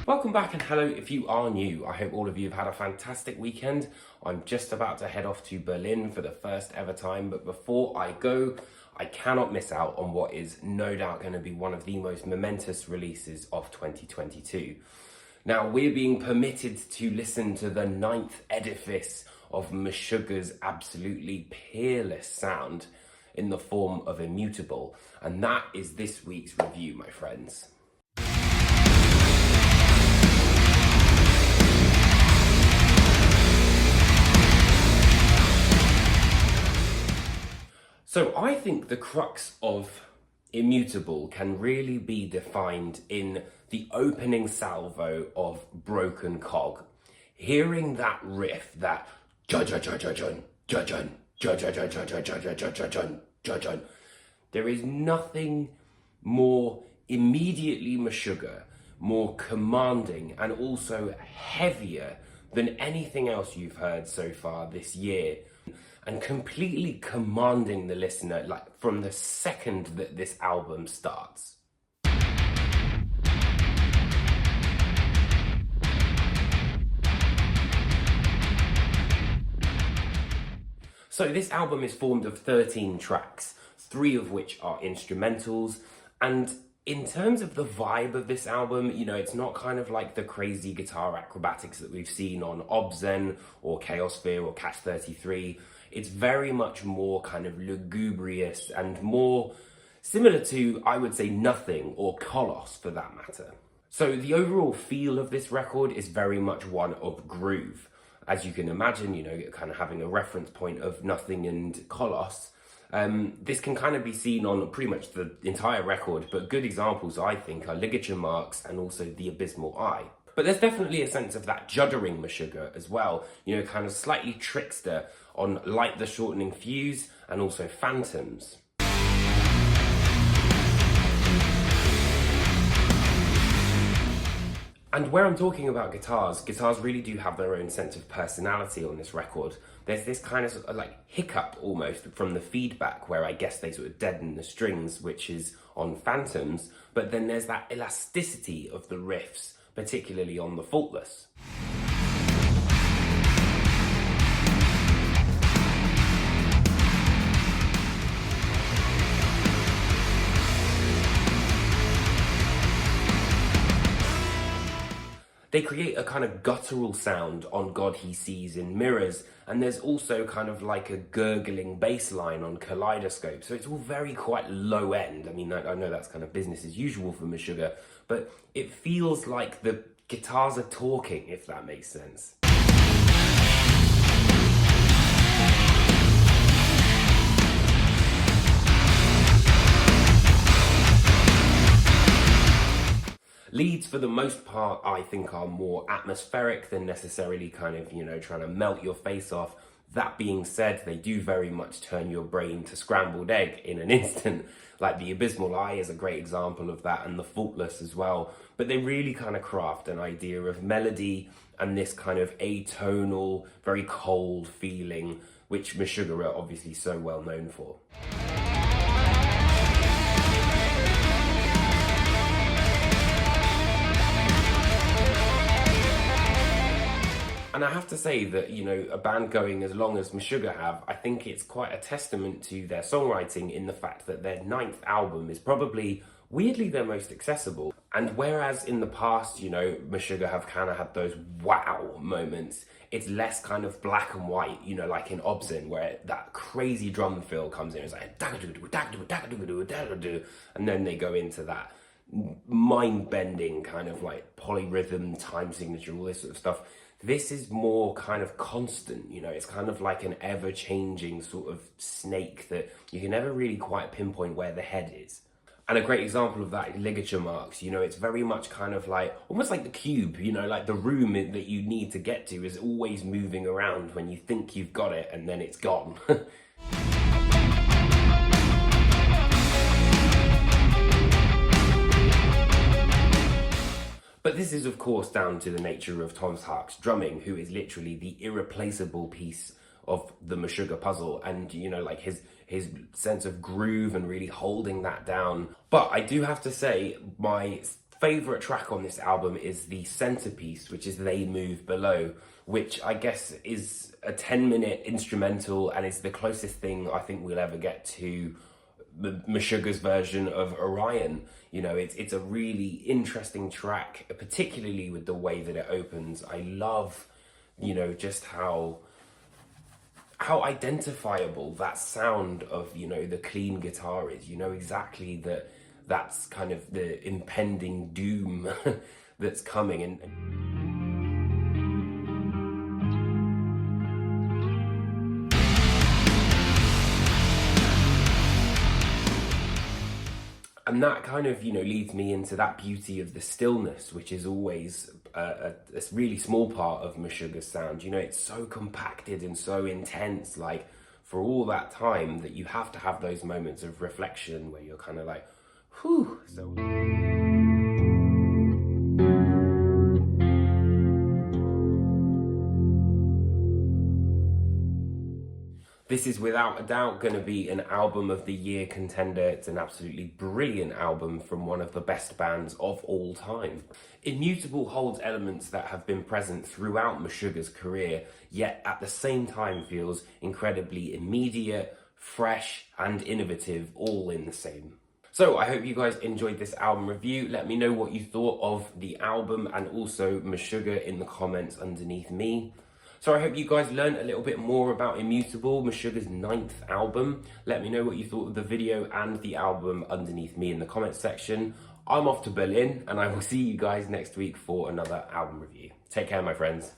Welcome back and hello if you are new. I hope all of you have had a fantastic weekend. I'm just about to head off to Berlin for the first ever time, but before I go, I cannot miss out on what is no doubt going to be one of the most momentous releases of 2022. Now, we're being permitted to listen to the ninth edifice of Meshuggah's absolutely peerless sound in the form of Immutable, and that is this week's review, my friends. So I think the crux of Immutable can really be defined in the opening salvo of Broken Cog. Hearing that riff, that there is nothing more immediately Meshuggah, more commanding and also heavier than anything else you've heard so far this year, and completely commanding the listener like from the second that this album starts. So this album is formed of 13 tracks, 3 of which are instrumentals, and in terms of the vibe of this album, you know, it's not kind of like the crazy guitar acrobatics that we've seen on Obzen or Chaosphere or Catch 33. It's very much more kind of lugubrious and more similar to, I would say, Nothing or Kolos for that matter. So the overall feel of this record is very much one of groove. As you can imagine, you know, kind of having a reference point of Nothing and Kolos. This can kind of be seen on pretty much the entire record, but good examples, I think, are Ligature Marks and also The Abysmal Eye. But there's definitely a sense of that juddering Meshuggah as well, you know, kind of slightly trickster on Light the Shortening Fuse and also Phantoms. And where I'm talking about guitars really do have their own sense of personality on this record. There's this kind of like hiccup almost from the feedback where I guess they sort of deaden the strings, which is on Phantoms, but then there's that elasticity of the riffs, particularly on the Faultless. They create a kind of guttural sound on God He Sees in Mirrors, and there's also kind of like a gurgling bass line on Kaleidoscope, so it's all very quite low end. I mean, I know that's kind of business as usual for Meshuggah, but it feels like the guitars are talking, if that makes sense. Leads, for the most part, I think are more atmospheric than necessarily kind of, you know, trying to melt your face off. That being said, they do very much turn your brain to scrambled egg in an instant. Like The Abysmal Eye is a great example of that, and The Faultless as well. But they really kind of craft an idea of melody and this kind of atonal, very cold feeling, which Meshuggah are obviously so well known for. And I have to say that, you know, a band going as long as Meshuggah have, I think it's quite a testament to their songwriting in the fact that their 9th album is probably, weirdly, their most accessible. And whereas in the past, you know, Meshuggah have kind of had those wow moments, it's less kind of black and white, you know, like in Obzen, where that crazy drum fill comes in, it's like, and then they go into that mind-bending kind of like polyrhythm, time signature, all this sort of stuff. This is more kind of constant, you know, it's kind of like an ever-changing sort of snake that you can never really quite pinpoint where the head is. And a great example of that is Ligature Marks, you know, it's very much kind of like, almost like the cube, you know, like the room that you need to get to is always moving around when you think you've got it and then it's gone. But this is, of course, down to the nature of Tom Hark's drumming, who is literally the irreplaceable piece of the Meshuggah puzzle, and, you know, like his sense of groove and really holding that down. But I do have to say, my favourite track on this album is the centerpiece, which is They Move Below, which I guess is a 10-minute instrumental and is the closest thing I think we'll ever get to Meshuggah's version of Orion. You know, it's a really interesting track, particularly with the way that it opens. I love, you know, just how identifiable that sound of, you know, the clean guitar is. You know exactly that that's kind of the impending doom that's coming. And that kind of, you know, leads me into that beauty of the stillness, which is always a really small part of Meshuggah's sound. You know, it's so compacted and so intense, like, for all that time, that you have to have those moments of reflection where you're kind of like, whew. This is without a doubt going to be an album of the year contender. It's an absolutely brilliant album from one of the best bands of all time. Immutable holds elements that have been present throughout Meshuggah's career, yet at the same time feels incredibly immediate, fresh, and innovative, all in the same. So I hope you guys enjoyed this album review. Let me know what you thought of the album and also Meshuggah in the comments underneath me. So I hope you guys learned a little bit more about Immutable, Meshuggah's 9th album. Let me know what you thought of the video and the album underneath me in the comments section. I'm off to Berlin and I will see you guys next week for another album review. Take care, my friends.